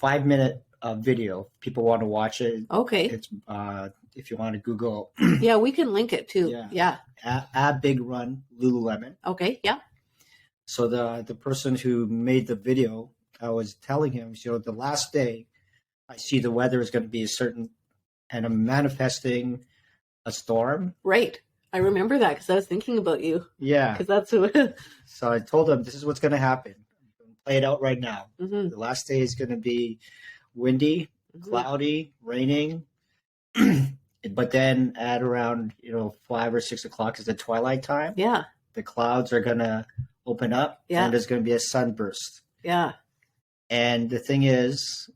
5-minute video. People want to watch it. Okay. It's if you want to Google. Yeah, we can link it too. Yeah. A Big Run Lululemon. Okay. Yeah. So the person who made the video, I was telling him, you know, the last day, I see the weather is going to be a certain, and I'm manifesting a storm. Right. I remember that because I was thinking about you. Yeah. Because that's what. So I told him, this is what's going to happen. Play it out right now. Mm-hmm. The last day is going to be windy, cloudy, raining. But then at around, 5 or 6 o'clock is the twilight time. Yeah. The clouds are going to open up. Yeah. And there's going to be a sunburst. Yeah. And the thing is,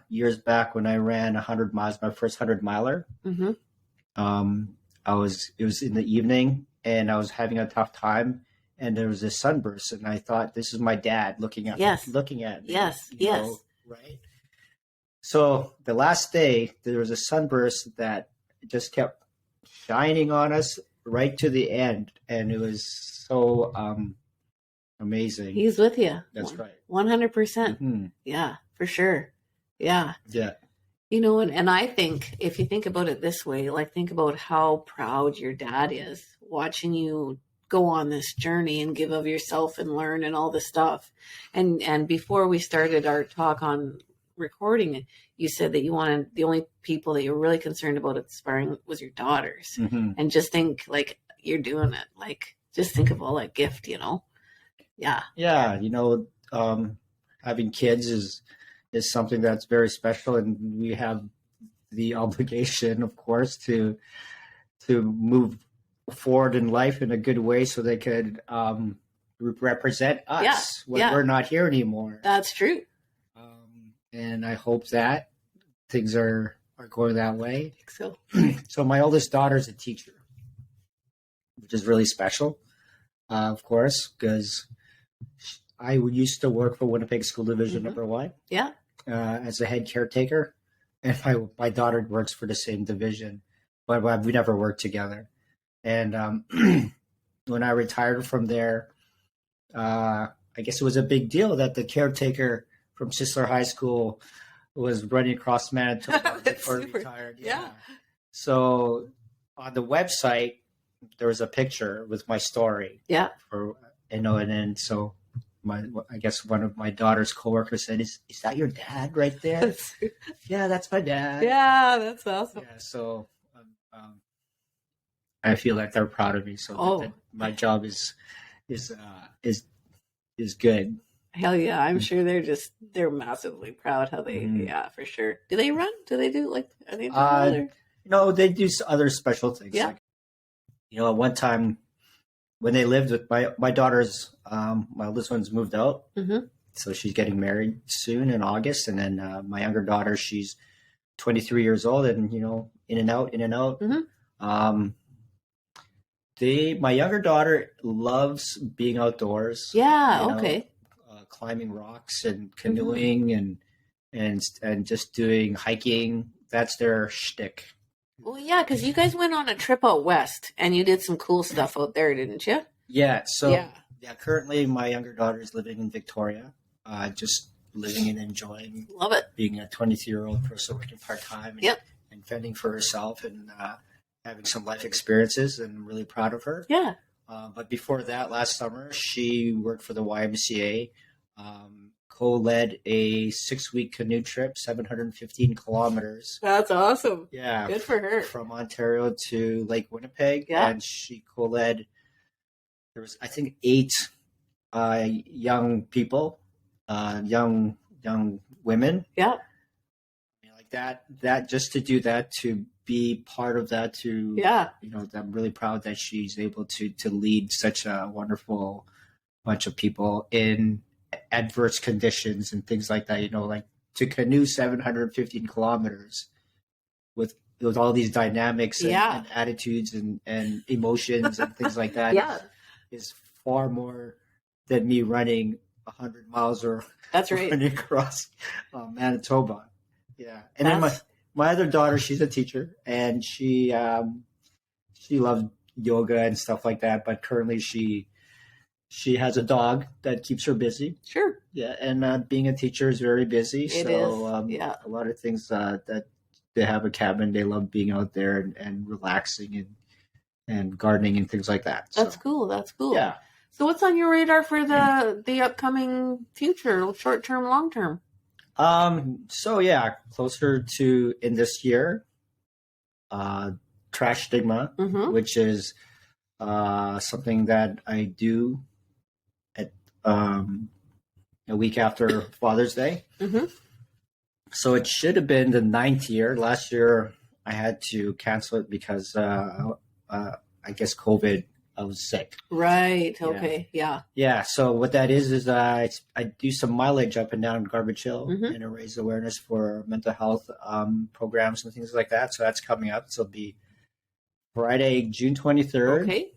years back when I ran 100 miles, my first 100 miler, it was in the evening and I was having a tough time. And there was a sunburst, and I thought, "This is my dad looking at me." Yes. Right. So the last day, there was a sunburst that just kept shining on us right to the end, and it was so amazing. He's with you. That's right. 100%. Yeah, for sure. Yeah. Yeah. And I think if you think about it this way, like think about how proud your dad is watching you go on this journey and give of yourself and learn and all this stuff. And before we started our talk on recording, you said that you wanted the only people that you were really concerned about inspiring was your daughters. And just think like you're doing it. Like just think of all that gift, Yeah. Yeah. Having kids is something that's very special, and we have the obligation, of course, to move forward in life in a good way so they could represent us when we're not here anymore. That's true. And I hope that things are going that way. I think so. So my oldest daughter is a teacher, which is really special, of course, because I used to work for Winnipeg School Division number 1. Yeah. As a head caretaker, and my daughter works for the same division, but we never worked together. And when I retired from there, I guess it was a big deal that the caretaker from Sisler High School was running across Manitoba before he retired. Yeah. So on the website, there was a picture with my story. Yeah. And then so I guess one of my daughter's coworkers said, "Is that your dad right there?" Yeah, that's my dad. Yeah, that's awesome. Yeah. So. I feel like they're proud of me, so that my job is good. Hell yeah, I'm sure they're massively proud how they yeah, for sure. Do they run? Do they do like are they other? No, they do other special things. Yeah. Like, at one time when they lived with my daughter's my oldest one's moved out. So she's getting married soon in August, and then my younger daughter, she's 23 years old, and in and out. My younger daughter loves being outdoors. Yeah. Okay. Climbing rocks and canoeing and just doing hiking. That's their shtick. Well, yeah, because you guys went on a trip out west and you did some cool stuff out there, didn't you? Yeah. So Yeah. yeah, currently my younger daughter is living in Victoria, just living and enjoying Love it. being a 22-year-old person working part time Yep. and fending for herself and having some life experiences. And I'm really proud of her. Yeah. But before that, last summer, she worked for the YMCA, co-led a 6-week canoe trip, 715 kilometers. That's awesome. Yeah. Good for her. From Ontario to Lake Winnipeg. Yeah. And she co-led, there was, I think, 8 young people, young women. Yeah. Like that just to do that, to be part of that, to I'm really proud that she's able to lead such a wonderful bunch of people in adverse conditions and things like that. Like to canoe 715 kilometers with all these dynamics and attitudes and emotions and things like that is far more than me running 100 miles or that's right running across Manitoba. Yeah, and then my other daughter, she's a teacher, and she loves yoga and stuff like that. But currently, she has a dog that keeps her busy. Sure. Yeah, and being a teacher is very busy. It so is. A lot of things that they have a cabin. They love being out there and relaxing and gardening and things like that. That's cool. That's cool. Yeah. So what's on your radar for the upcoming future, short term, long term? So yeah, closer to in this year, trash stigma, which is something that I do at a week after Father's Day. So it should have been the 9th year. Last year I had to cancel it because I guess COVID. I was sick. Right. Okay. Yeah. Yeah. So what that is I do some mileage up and down Garbage Hill and I raise awareness for mental health programs and things like that. So that's coming up. So it'll be Friday, June 23rd. Okay.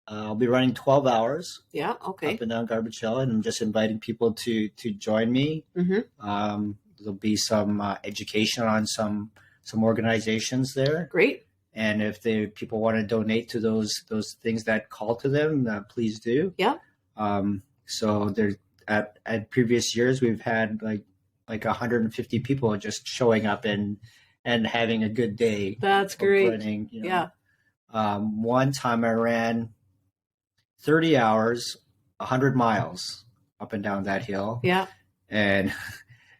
I'll be running 12 hours. Yeah. Okay. Up and down Garbage Hill, and I'm just inviting people to join me. There'll be some education on some organizations there. Great. And if people want to donate to those things that call to them, please do. Yeah. So there at previous years we've had like 150 people just showing up and having a good day. That's great. Running, Yeah. One time I ran 30 hours, 100 miles up and down that hill. Yeah. And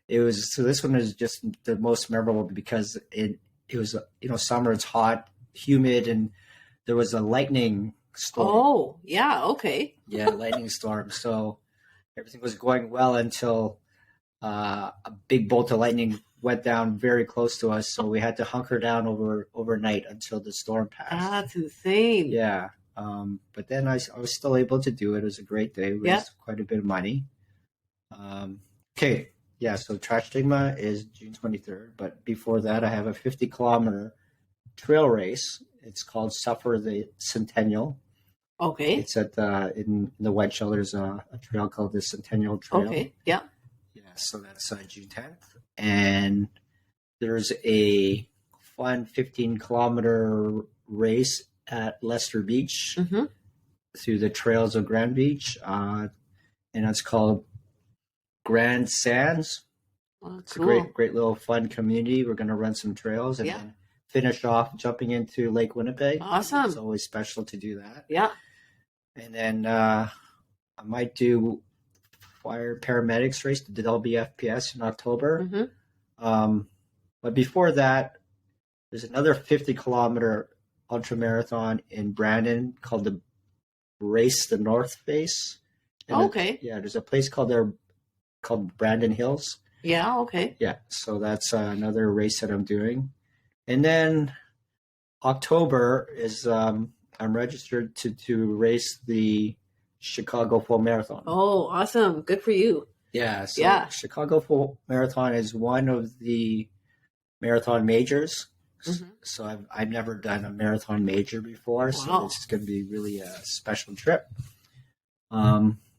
this one is just the most memorable because it was, summer, it's hot, humid, and there was a lightning storm. Oh, yeah. Okay. Yeah, lightning storm. So everything was going well until a big bolt of lightning went down very close to us. So we had to hunker down overnight until the storm passed. That's insane. Yeah. But then I was still able to do it. It was a great day. We raised quite a bit of money. Okay. Yeah, so Trash Stigma is June 23rd, but before that I have a 50-kilometer trail race. It's called Suffer the Centennial. Okay. It's at in the White Shell. There's a trail called the Centennial Trail. Okay, yeah. Yeah, so that's June 10th. And there's a fun 15-kilometer race at Lester Beach through the trails of Grand Beach, and that's called Grand Sands. Oh, it's cool. a great little fun community. We're going to run some trails and then finish off jumping into Lake Winnipeg. Awesome. It's always special to do that. Yeah. And then I might do fire paramedics race, the WFPS in October. But before that, there's another 50-kilometer ultra marathon in Brandon called the Race the North Face. And okay. There's a place called Brandon Hills. Yeah, okay. Yeah, so that's another race that I'm doing. And then October is I'm registered to race the Chicago Full Marathon. Oh, awesome. Good for you. Yeah, so Chicago Full Marathon is one of the marathon majors. So I've never done a marathon major before, so this is going to be really a special trip.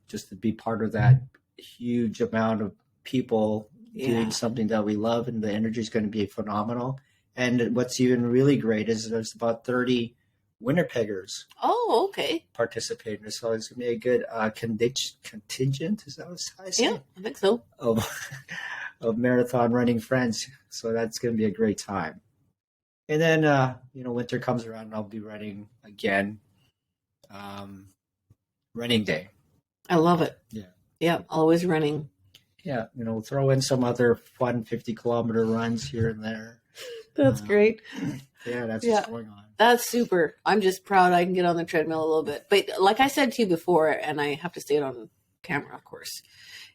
Just to be part of that huge amount of people doing something that we love, and the energy is going to be phenomenal. And what's even really great is there's about 30 Winnipeggers Oh, okay. participating. So it's going to be a good contingent, is that what I say? Yeah, I think so. Of, of marathon running friends. So that's going to be a great time. And then, winter comes around and I'll be running again. Running day. I love it. Yeah. Yeah, always running. Yeah, throw in some other fun 50-kilometer runs here and there. That's great. Yeah, that's what's going on. That's super. I'm just proud I can get on the treadmill a little bit. But like I said to you before, and I have to say it on camera, of course,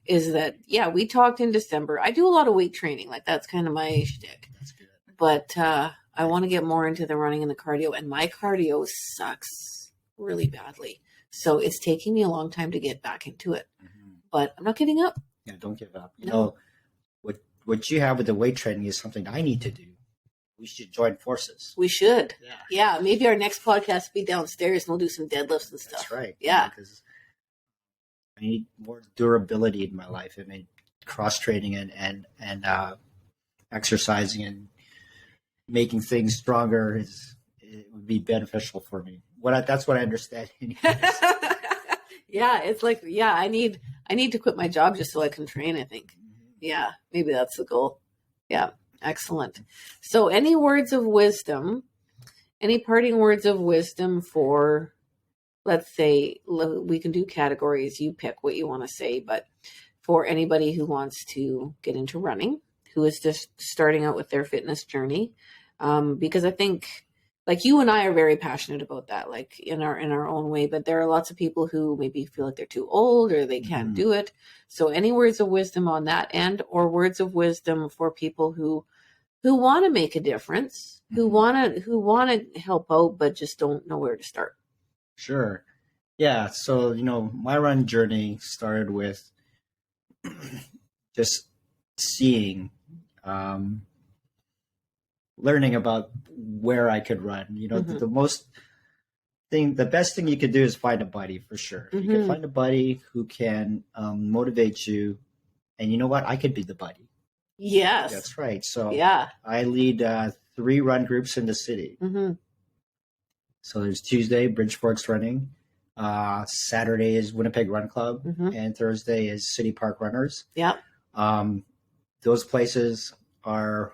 is that, we talked in December. I do a lot of weight training. Like, that's kind of my shtick. That's good. But I want to get more into the running and the cardio. And my cardio sucks really badly. So it's taking me a long time to get back into it. Mm-hmm. But I'm not giving up. Yeah, don't give up. What you have with the weight training is something I need to do. We should join forces. We should. Yeah. Maybe our next podcast will be downstairs and we'll do some deadlifts and stuff. That's right. Yeah. Because I need more durability in my life. I mean, cross training and exercising and making things stronger it would be beneficial for me. That's what I understand. Yeah, it's like, I need to quit my job just so I can train, I think. Yeah, maybe that's the goal. Yeah, excellent. So any words of wisdom, any parting words of wisdom for, let's say, we can do categories, you pick what you want to say, but for anybody who wants to get into running, who is just starting out with their fitness journey, because I think, like, you and I are very passionate about that, like in our own way, but there are lots of people who maybe feel like they're too old or they can't do it. So any words of wisdom on that end, or words of wisdom for people who want to make a difference, who want to help out, but just don't know where to start? Sure. Yeah. So, my run journey started with just seeing, learning about where I could run. The best thing you could do is find a buddy, for sure. You can find a buddy who can motivate you, and you know what? I could be the buddy. Yes, that's right. So I lead 3 run groups in the city. So there's Tuesday, Bridge Forks Running. Saturday is Winnipeg Run Club, and Thursday is City Park Runners. Yeah. Those places are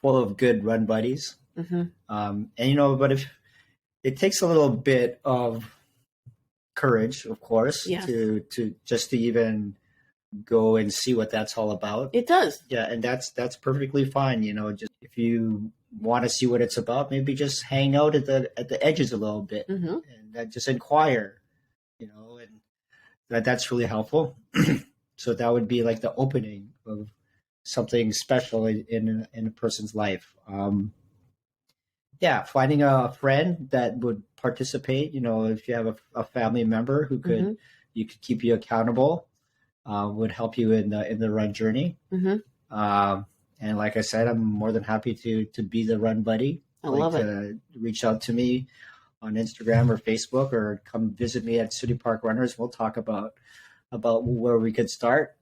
full of good run buddies. But if it takes a little bit of courage, of course, to even go and see what that's all about. It does. Yeah, and that's perfectly fine. Just if you want to see what it's about, maybe just hang out at the edges a little bit and just inquire. And that's really helpful. So that would be like the opening of something special in a person's life. Finding a friend that would participate. If you have a family member who could keep you accountable, would help you in the run journey. And like I said, I'm more than happy to be the run buddy. I love it. Reach out to me on Instagram or Facebook, or come visit me at City Park Runners. We'll talk about where we could start.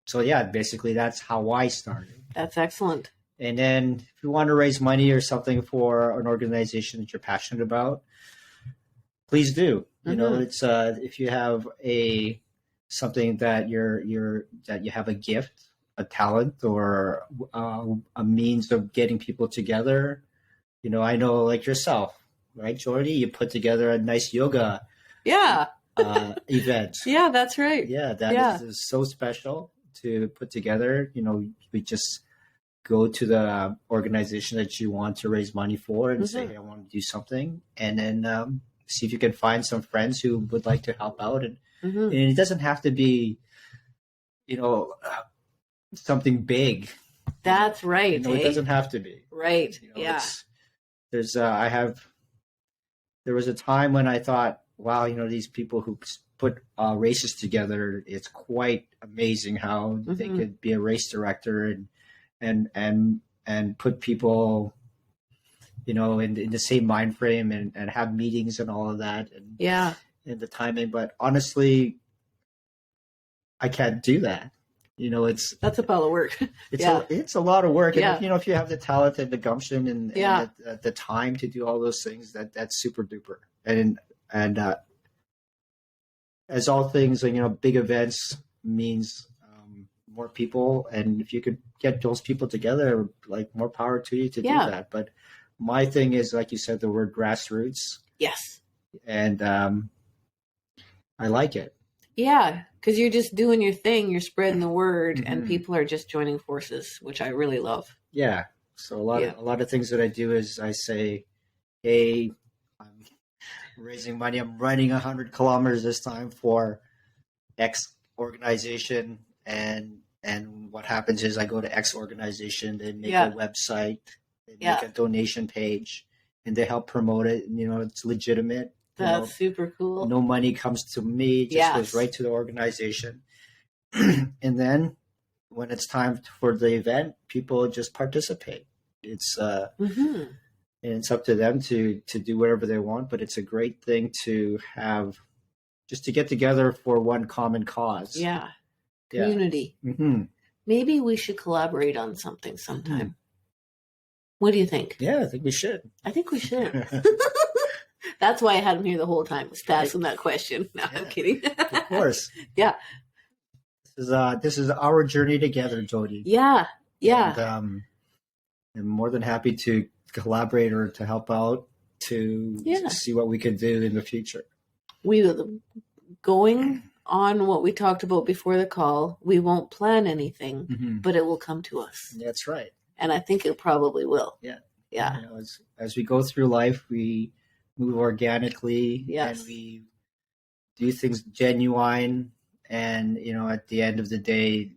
So basically that's how I started. That's excellent. And then if you want to raise money or something for an organization that you're passionate about, please do. It's if you have something that you have a gift, a talent, or a means of getting people together. I know, like yourself, right, Jordy? You put together a nice yoga event. Yeah, that's right. Yeah, that is so special to put together. We just go to the organization that you want to raise money for and say, hey, I want to do something. And then see if you can find some friends who would like to help out. And it doesn't have to be, something big. That's right. It doesn't have to be. Right. There was a time when I thought, wow, these people who put races together, it's quite amazing how they could be a race director and put people, in the same mind frame and have meetings and all of that. And the timing. But honestly, I can't do that. That's a pile of work. It's a lot of work. Yeah. And if you have the talent and the gumption and the time to do all those things, that's super duper. And as all things, big events means more people. And if you could get those people together, like, more power to you to do that. But my thing is, like you said, the word grassroots. Yes. And I like it. Yeah, because you're just doing your thing, you're spreading the word, and people are just joining forces, which I really love. Yeah. So a lot of things that I do is I say, hey, I'm raising money. I'm running 100 kilometers this time for X organization, and what happens is I go to X organization, they make a website, they make a donation page, and they help promote it. And, it's legitimate. That's super cool. No money comes to me, it just goes right to the organization. And then when it's time for the event, people just participate. It's and it's up to them to do whatever they want, but it's a great thing to have, just to get together for one common cause. Yeah. Community. Mm-hmm. Maybe we should collaborate on something sometime. What do you think? Yeah, I think we should. That's why I had him here the whole time, was to ask him that question. No, I'm kidding. Of course. Yeah. This is our journey together, Jody. Yeah. Yeah. And, I'm more than happy to collaborate or to help out to see what we can do in the future. Going on what we talked about before the call, we won't plan anything, but it will come to us. That's right. And I think it probably will. Yeah. Yeah. As we go through life, we move organically, and we do things genuine, and at the end of the day,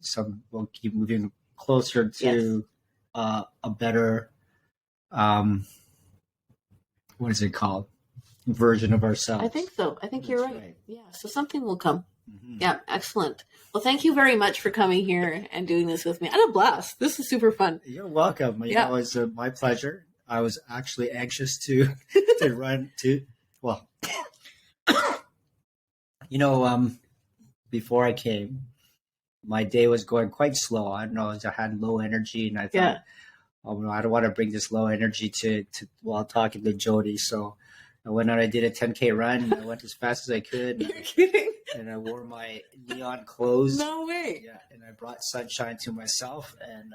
we'll keep moving closer to a better what is it called, version of ourselves. I think so. I think you're right. Yeah, so something will come. Yeah, excellent. Well, thank you very much for coming here and doing this with me. I had a blast. This is super fun. You're welcome. It was my pleasure. I was actually anxious to run to, well, before I came, my day was going quite slow. I don't know, I had low energy, and I thought, I don't want to bring this low energy to while talking to Jody. So I went out, I did a 10K run, and I went as fast as I could. You're kidding? And I wore my neon clothes. No way. Yeah, and I brought sunshine to myself, and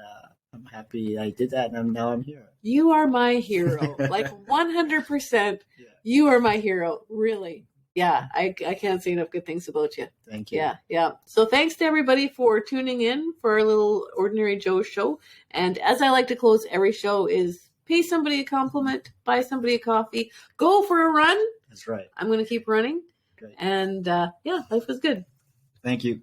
I'm happy I did that, and now I'm here. You are my hero. Like 100%. You are my hero. Really. Yeah, I can't say enough good things about you. Thank you. Yeah. So thanks to everybody for tuning in for our little Ordinary Joe show. And as I like to close every show is pay somebody a compliment, buy somebody a coffee, go for a run. That's right. I'm going to keep running. Great. And life was good. Thank you.